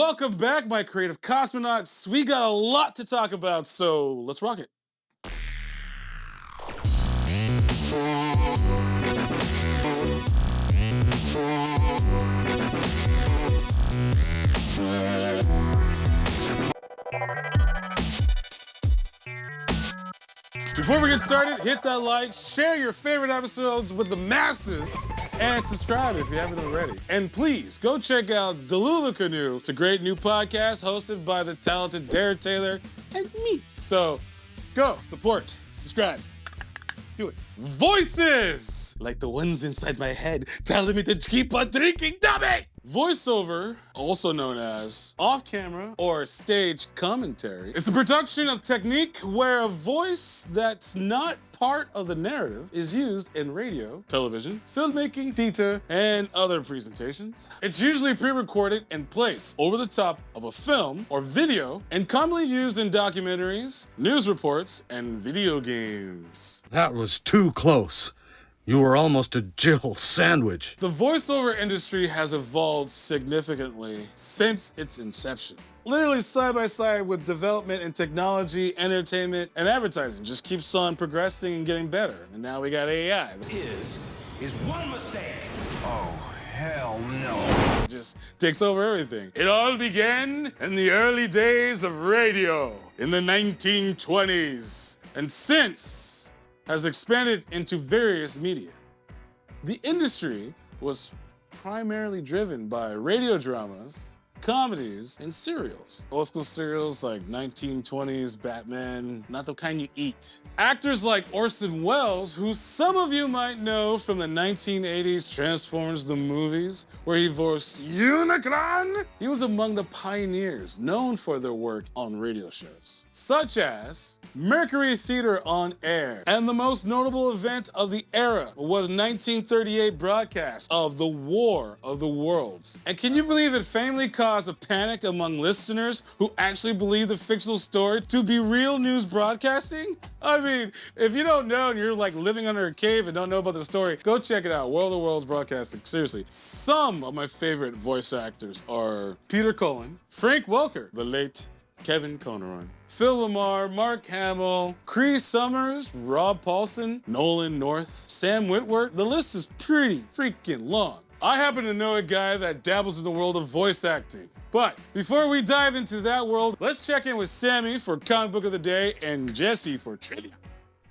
Welcome back, my creative cosmonauts. We got a lot to talk about, so let's rock it. Before we get started, hit that like, share your favorite episodes with the masses, and subscribe if you haven't already. And please, go check out Delula Canoe. It's a great new podcast hosted by the talented Derek Taylor and me. So, go, support, subscribe. Do it. Voices! Like the ones inside my head telling me to keep on drinking Dubby! Voiceover, also known as off-camera or stage commentary, is the production of technique where a voice that's not part of the narrative is used in radio, television, filmmaking, theater, and other presentations. It's usually pre-recorded and placed over the top of a film or video and commonly used in documentaries, news reports, and video games. That was too close. You were almost a Jill sandwich. The voiceover industry has evolved significantly since its inception. Literally side by side with development in technology, entertainment, and advertising just keeps on progressing and getting better. And now we got AI. Is one mistake. Oh, hell no. Just takes over everything. It all began in the early days of radio in the 1920s, and since has expanded into various media. The industry was primarily driven by radio dramas, comedies, and serials. Old school serials like 1920s Batman, not the kind you eat. Actors like Orson Welles, who some of you might know from the 1980s Transformers the movies, where he voiced Unicron. He was among the pioneers known for their work on radio shows, such as Mercury Theater on Air. And the most notable event of the era was 1938 broadcast of the War of the Worlds. And can you believe it famously caused a panic among listeners who actually believed the fictional story to be real news broadcasting? I mean, if you don't know and you're like living under a cave and don't know about the story, go check it out. War of the Worlds broadcasting. Seriously. Some of my favorite voice actors are Peter Cullen, Frank Welker, the late Kevin Conroy, Phil Lamar, Mark Hamill, Cree Summers, Rob Paulson, Nolan North, Sam Witwer. The list is pretty freaking long. I happen to know a guy that dabbles in the world of voice acting. But before we dive into that world, let's check in with Sami for Comic Book of the Day and Jesse for Trivia.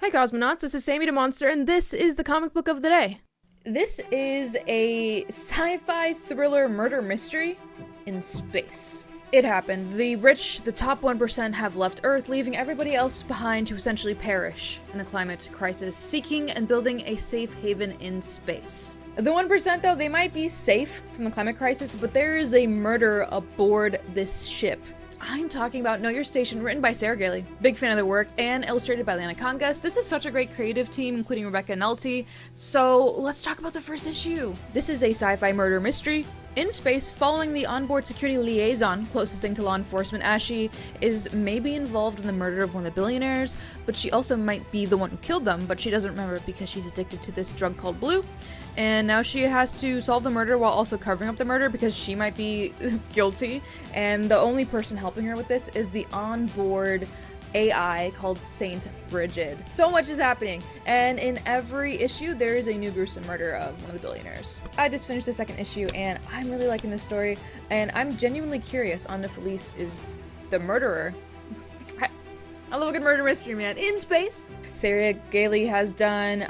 Hi Cosmonauts, this is Sami the Monster, and this is the Comic Book of the Day. This is a sci-fi thriller murder mystery in space. It happened. The rich, the top 1%, have left Earth, leaving everybody else behind to essentially perish in the climate crisis, seeking and building a safe haven in space. The 1%, though, they might be safe from the climate crisis, but there is a murder aboard this ship. I'm talking about Know Your Station, written by Sarah Gailey. Big fan of their work, and illustrated by Lana Congas. This is such a great creative team, including Rebecca Nulty. So let's talk about the first issue. This is a sci-fi murder mystery in space, following the onboard security liaison, closest thing to law enforcement, as she is maybe involved in the murder of one of the billionaires, but she also might be the one who killed them, but she doesn't remember it because she's addicted to this drug called Blue. And now she has to solve the murder while also covering up the murder because she might be guilty. And the only person helping her with this is the onboard AI called Saint Bridget. So much is happening, and in every issue there is a new gruesome murder of one of the billionaires. I just finished the second issue and I'm really liking this story, and I'm genuinely curious on if Elise is the murderer. I love a good murder mystery, man. In space! Sarah Gailey has done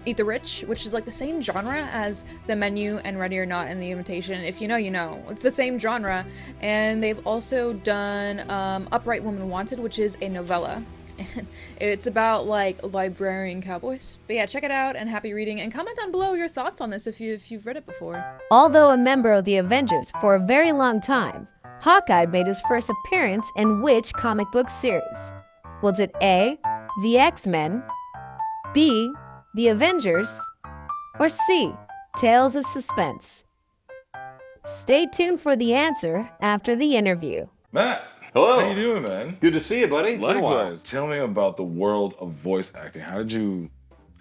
Eat the Rich, which is like the same genre as The Menu and Ready or Not and The Invitation. If you know, you know. It's the same genre. And they've also done Upright Woman Wanted, which is a novella. And it's about like librarian cowboys. But yeah, check it out and happy reading, and comment down below your thoughts on this if you've read it before. Although a member of the Avengers for a very long time, Hawkeye made his first appearance in which comic book series? Was it A, The X-Men, B, The Avengers, or C, Tales of Suspense? Stay tuned for the answer after the interview. Matt, Hello. how you doing, man? Good to see you, buddy. It's been a while. Likewise. Tell me about the world of voice acting. How did you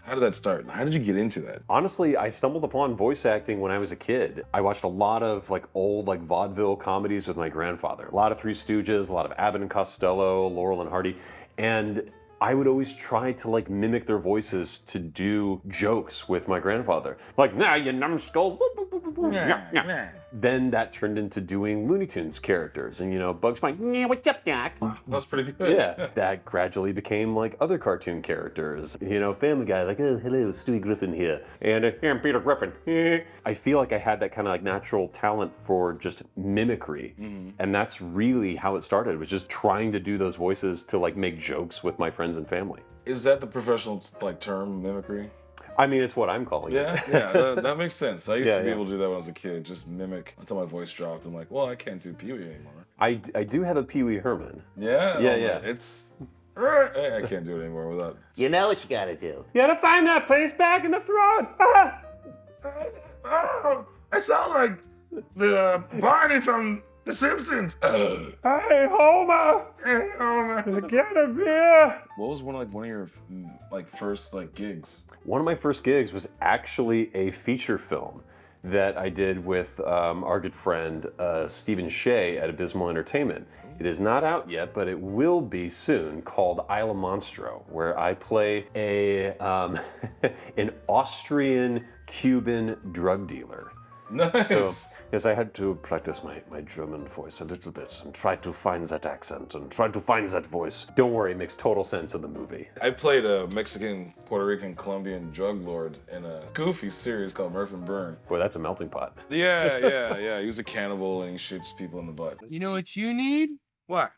How did that start? How did you get into that? Honestly, I stumbled upon voice acting when I was a kid. I watched a lot of like old like vaudeville comedies with my grandfather. A lot of Three Stooges, a lot of Abbott and Costello, Laurel and Hardy, and I would always try to like mimic their voices to do jokes with my grandfather. Like, nah, you numbskull. Then that turned into doing Looney Tunes characters. And, you know, Bugs Bunny, yeah, what's up, Doc? That's pretty good. Yeah, that gradually became like other cartoon characters. You know, Family Guy, like, oh, hello, Stewie Griffin here. And here, I'm Peter Griffin. I feel like I had that kind of like natural talent for just mimicry. And that's really how it started, was just trying to do those voices to like make jokes with my friends and family. Is that the professional like term, mimicry? I mean, it's what I'm calling it. Yeah, that makes sense. I used to be able to do that when I was a kid, just mimic until my voice dropped. I'm like, well, I can't do Pee-wee anymore. I do have a Pee Wee Herman. Yeah? Yeah. It's... I can't do it anymore without... You know what you gotta do. You gotta find that place back in the throat. I sound like the Barney from The Simpsons. Hey, Homer. Hey, Homer. Get a beer. What was one of your like first like gigs? One of my first gigs was actually a feature film that I did with our good friend Stephen Shea at Abysmal Entertainment. It is not out yet, but it will be soon, called Isla Monstro, where I play a an Austrian-Cuban drug dealer. Nice. So, yes, I had to practice my German voice a little bit and try to find that accent and try to find that voice. Don't worry, it makes total sense in the movie. I played a Mexican, Puerto Rican, Colombian drug lord in a goofy series called Murph and Burn. Boy, that's a melting pot. Yeah. He was a cannibal and he shoots people in the butt. You know what you need? What?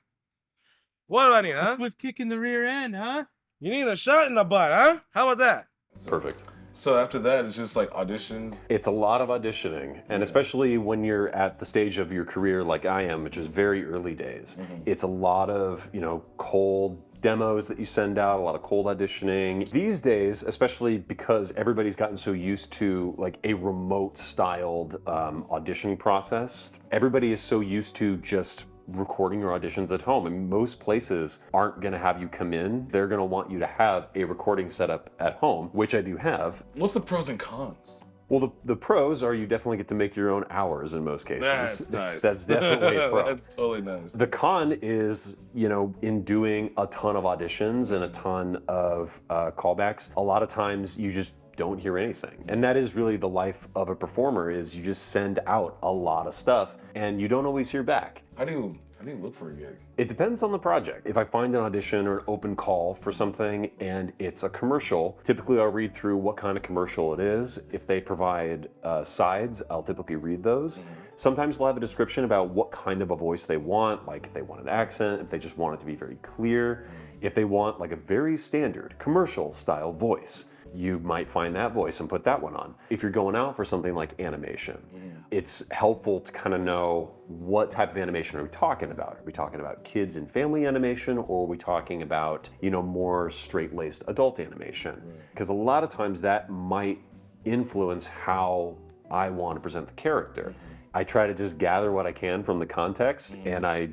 What do I need, A swift kick in the rear end, huh? You need a shot in the butt, huh? How about that? Perfect. So after that, it's just like auditions. It's a lot of auditioning, and especially when you're at the stage of your career like I am, which is very early days. It's a lot of, you know, cold demos that you send out, a lot of cold auditioning. These days, especially because everybody's gotten so used to like a remote styled auditioning process, everybody is so used to just recording your auditions at home. And most places aren't gonna have you come in. They're gonna want you to have a recording setup at home, which I do have. What's the pros and cons? Well, the pros are you definitely get to make your own hours in most cases. That's nice. That's definitely a pro. That's totally nice. The con is, you know, in doing a ton of auditions and a ton of callbacks, a lot of times you just don't hear anything. And that is really the life of a performer, is you just send out a lot of stuff and you don't always hear back. How do you look for a gig? It depends on the project. If I find an audition or an open call for something and it's a commercial, typically I'll read through what kind of commercial it is. If they provide sides, I'll typically read those. Sometimes they'll have a description about what kind of a voice they want, like if they want an accent, if they just want it to be very clear, if they want like a very standard commercial style voice. You might find that voice and put that one on. If you're going out for something like animation, it's helpful to kind of know what type of animation are we talking about. Are we talking about kids and family animation, or are we talking about, you know, more straight-laced adult animation? Because a lot of times that might influence how I want to present the character. I try to just gather what I can from the context and I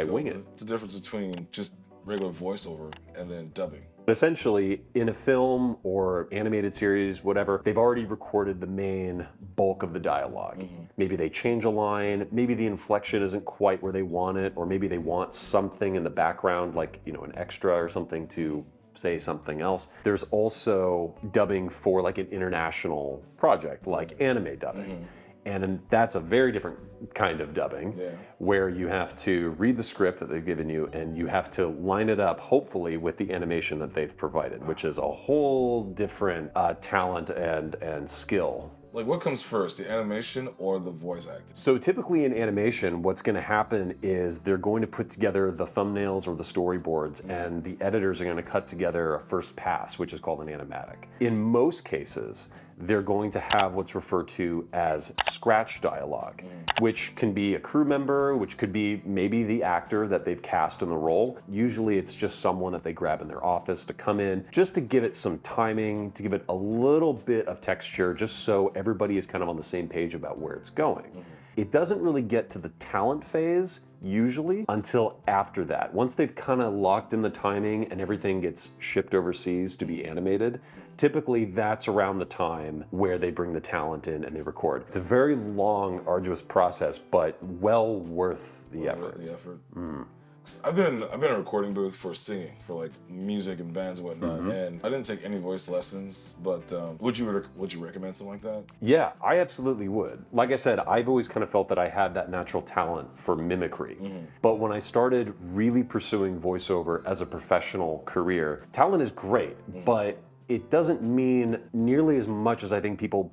wing it. What's the difference between just regular voiceover and then dubbing? Essentially, in a film or animated series, whatever, they've already recorded the main bulk of the dialogue. Maybe they change a line, maybe the inflection isn't quite where they want it, or maybe they want something in the background, like, you know, an extra or something to say something else. There's also dubbing for like an international project, like anime dubbing. And that's a very different kind of dubbing, where you have to read the script that they've given you and you have to line it up, hopefully, with the animation that they've provided, which is a whole different talent and skill. Like, what comes first, the animation or the voice acting? So typically in animation, what's going to happen is they're going to put together the thumbnails or the storyboards, and the editors are going to cut together a first pass, which is called an animatic. In most cases, they're going to have what's referred to as scratch dialogue, which can be a crew member, which could be maybe the actor that they've cast in the role. Usually it's just someone that they grab in their office to come in, just to give it some timing, to give it a little bit of texture, just so everybody is kind of on the same page about where it's going. It doesn't really get to the talent phase, usually, until after that. Once they've kind of locked in the timing and everything gets shipped overseas to be animated, typically that's around the time where they bring the talent in and they record. It's a very long, arduous process, but well worth the effort. I've been in a recording booth for singing, for like music and bands and whatnot, and I didn't take any voice lessons, but would you recommend something like that? Yeah, I absolutely would. Like I said, I've always kind of felt that I had that natural talent for mimicry. But when I started really pursuing voiceover as a professional career, talent is great, but it doesn't mean nearly as much as I think people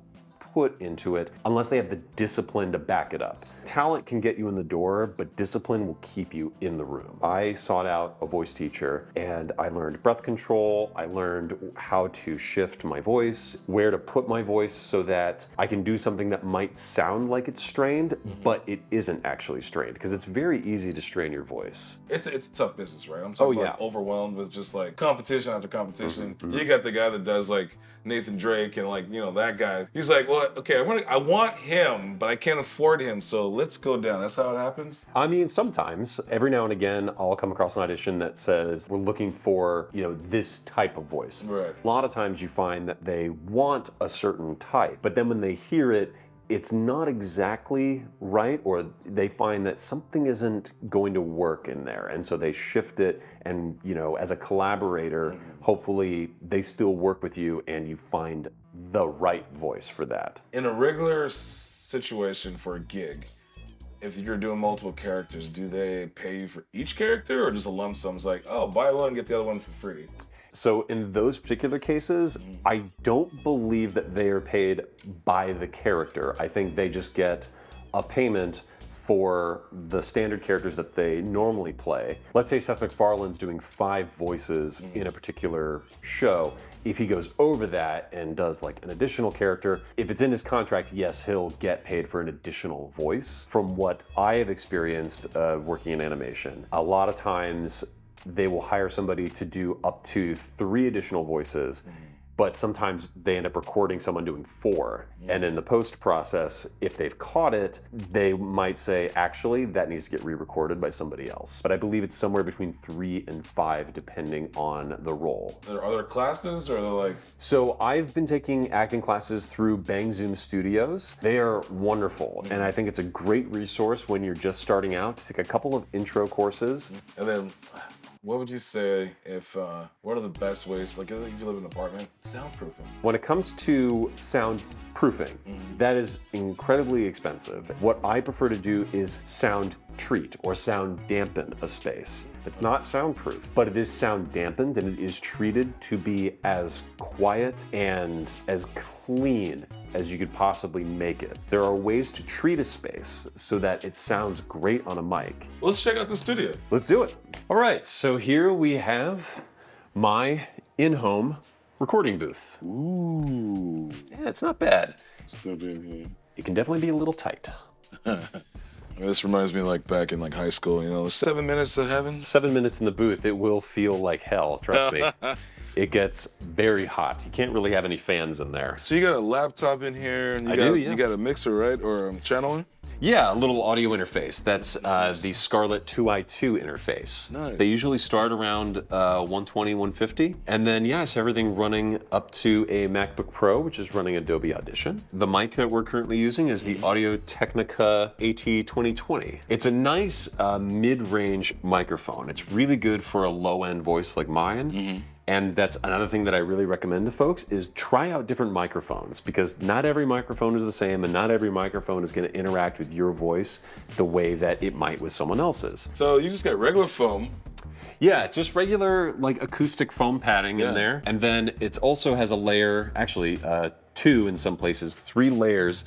put into it unless they have the discipline to back it up. Talent can get you in the door, but discipline will keep you in the room. I sought out a voice teacher and I learned breath control. I learned how to shift my voice, where to put my voice so that I can do something that might sound like it's strained, but it isn't actually strained, because it's very easy to strain your voice. It's a tough business, right? I'm talking about overwhelmed with just like competition after competition. You got the guy that does like Nathan Drake and like, you know, that guy. He's like, well, okay, I want him, but I can't afford him, so let's go down. That's how it happens? I mean, sometimes, every now and again, I'll come across an audition that says, we're looking for, you know, this type of voice. Right. A lot of times you find that they want a certain type, but then when they hear it, it's not exactly right, or they find that something isn't going to work in there, and so they shift it, and, you know, as a collaborator, hopefully they still work with you and you find the right voice for that. In a regular situation for a gig, if you're doing multiple characters, do they pay you for each character, or just a lump sum? It's like, oh, buy one, get the other one for free? So in those particular cases, I don't believe that they are paid by the character. I think they just get a payment for the standard characters that they normally play. Let's say Seth MacFarlane's doing 5 voices in a particular show. If he goes over that and does like an additional character, if it's in his contract, yes, he'll get paid for an additional voice. From what I have experienced working in animation, a lot of times they will hire somebody to do up to 3 additional voices, but sometimes they end up recording someone doing 4. And in the post process, if they've caught it, they might say, actually, that needs to get re-recorded by somebody else. But I believe it's somewhere between 3 and 5, depending on the role. Are there classes, or are they like... So I've been taking acting classes through Bang Zoom Studios. They are wonderful, and I think it's a great resource when you're just starting out to take a couple of intro courses. And then, what would you say if, what are the best ways, like if you live in an apartment, soundproofing? When it comes to soundproofing, that is incredibly expensive. What I prefer to do is sound treat or sound dampen a space. It's not soundproof, but it is sound dampened, and it is treated to be as quiet and as clean as you could possibly make it. There are ways to treat a space so that it sounds great on a mic. Let's check out the studio. Let's do it. All right, so here we have my in-home recording booth. Ooh. Yeah, it's not bad. Still doing here. It can definitely be a little tight. This reminds me like back in like high school, you know, 7 minutes to heaven. 7 minutes in the booth, it will feel like hell, trust me. It gets very hot. You can't really have any fans in there. So you got a laptop in here, and you got a mixer, right? Or a channeler? Yeah, a little audio interface. That's the Scarlett 2i2 interface. Nice. They usually start around 120, 150. And then, yes, everything running up to a MacBook Pro, which is running Adobe Audition. The mic that we're currently using is the Audio-Technica AT2020. It's a nice mid-range microphone. It's really good for a low-end voice like mine. And that's another thing that I really recommend to folks is try out different microphones, because not every microphone is the same, and not every microphone is going to interact with your voice the way that it might with someone else's. So you just got regular foam. Yeah, just regular like acoustic foam padding in there. And then it also has a layer, actually 2 in some places, 3 layers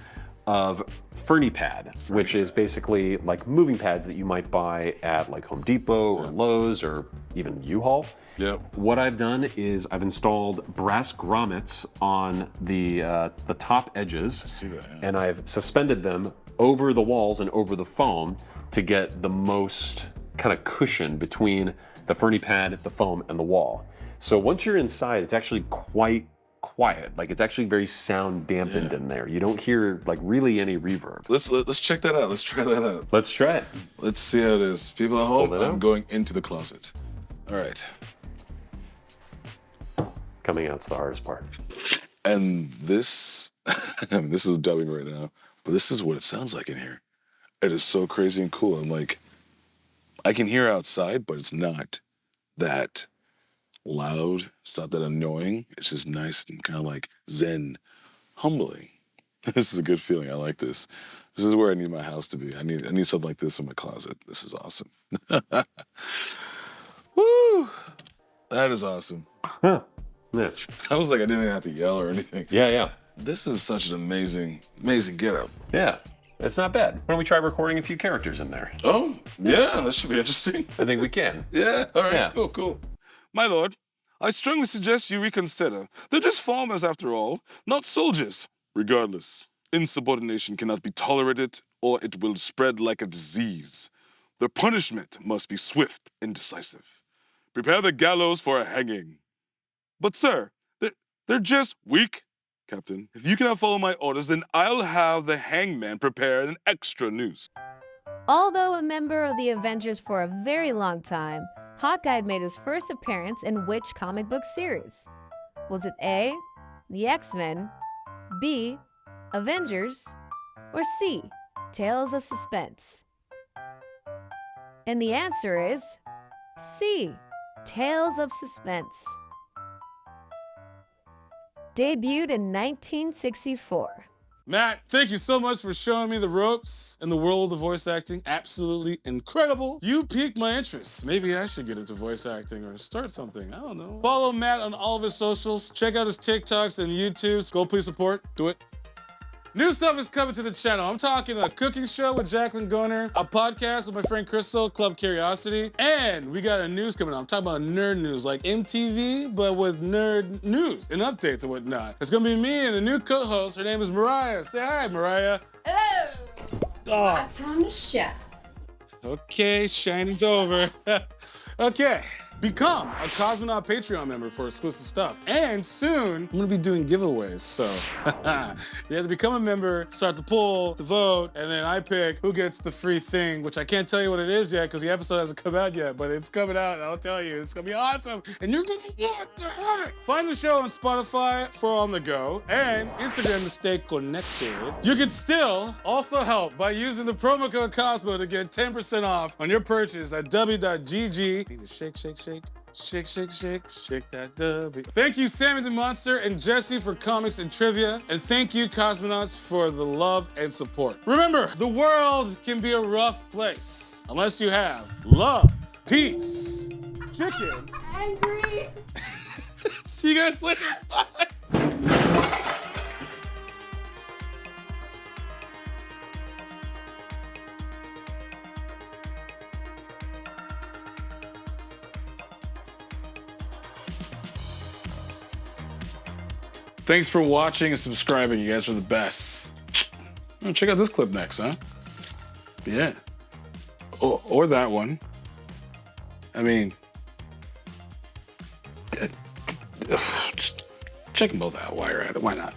of Fernie pad, which is basically like moving pads that you might buy at like Home Depot or Lowe's or even U-Haul. Yep. What I've done is I've installed brass grommets on the top edges. I see that, yeah. And I've suspended them over the walls and over the foam to get the most kind of cushion between the Fernie pad, the foam, and the wall. So once you're inside, it's actually quite quiet. Like it's actually very sound dampened in there. You don't hear like really any reverb. Let's check that out. Let's try that out. Let's try it. Let's see how it is. People at home, Hold it I'm out. going into the closet. All right. Coming out's the hardest part. And this, I mean, this is Dubby right now, but this is what it sounds like in here. It is so crazy and cool. And like, I can hear outside, but it's not that loud. It's not that annoying. It's just nice and kind of like zen, humbling. This is a good feeling. I like this. This is where I need my house to be. I need something like this in my closet. This is awesome. Woo! That is awesome. Huh. Yeah. I was like, I didn't even have to yell or anything. Yeah. This is such an amazing getup. Yeah. It's not bad. Why don't we try recording a few characters in there? Oh, yeah, that should be interesting. I think we can. Yeah, all right, Yeah. Cool. My lord, I strongly suggest you reconsider. They're just farmers after all, not soldiers. Regardless, insubordination cannot be tolerated or it will spread like a disease. Their punishment must be swift and decisive. Prepare the gallows for a hanging. But sir, they're just weak. Captain, if you cannot follow my orders, then I'll have the hangman prepare an extra noose. Although a member of the Avengers for a very long time, Hawkeye made his first appearance in which comic book series? Was it A, the X-Men, B, Avengers, or C, Tales of Suspense? And the answer is C, Tales of Suspense. Debuted in 1964. Matt, thank you so much for showing me the ropes in the world of voice acting. Absolutely incredible. You piqued my interest. Maybe I should get into voice acting or start something. I don't know. Follow Matt on all of his socials. Check out his TikToks and YouTubes. Go please support. Do it. New stuff is coming to the channel. I'm talking a cooking show with Jacqueline Goner, a podcast with my friend Crystal, Club Curiosity, and we got a news coming out. I'm talking about nerd news, like MTV, but with nerd news and updates and whatnot. It's gonna be me and a new co-host. Her name is Mariah. Say hi, Mariah. Hello. My time to shine. Okay, shining's over. Okay, become a Cosmonaut Patreon member for exclusive stuff. And soon, I'm gonna be doing giveaways, so you have to become a member, start the poll, the vote, and then I pick who gets the free thing, which I can't tell you what it is yet because the episode hasn't come out yet, but it's coming out and I'll tell you. It's gonna be awesome, and you're gonna want to have it. Find the show on Spotify for On The Go and Instagram to stay connected. You can still also help by using the promo code Cosmo to get 10% off on your purchase at w.gg. Need to shake that Dubby. Thank you, Sami the Monster and Jesse for comics and trivia. And thank you, Cosmonauts, for the love and support. Remember, the world can be a rough place unless you have love, peace, chicken, And grief. See you guys later. Bye. Thanks for watching and subscribing. You guys are the best. Check out this clip next, huh? Yeah. Or that one. I mean, check them both out while you're at it. Why not?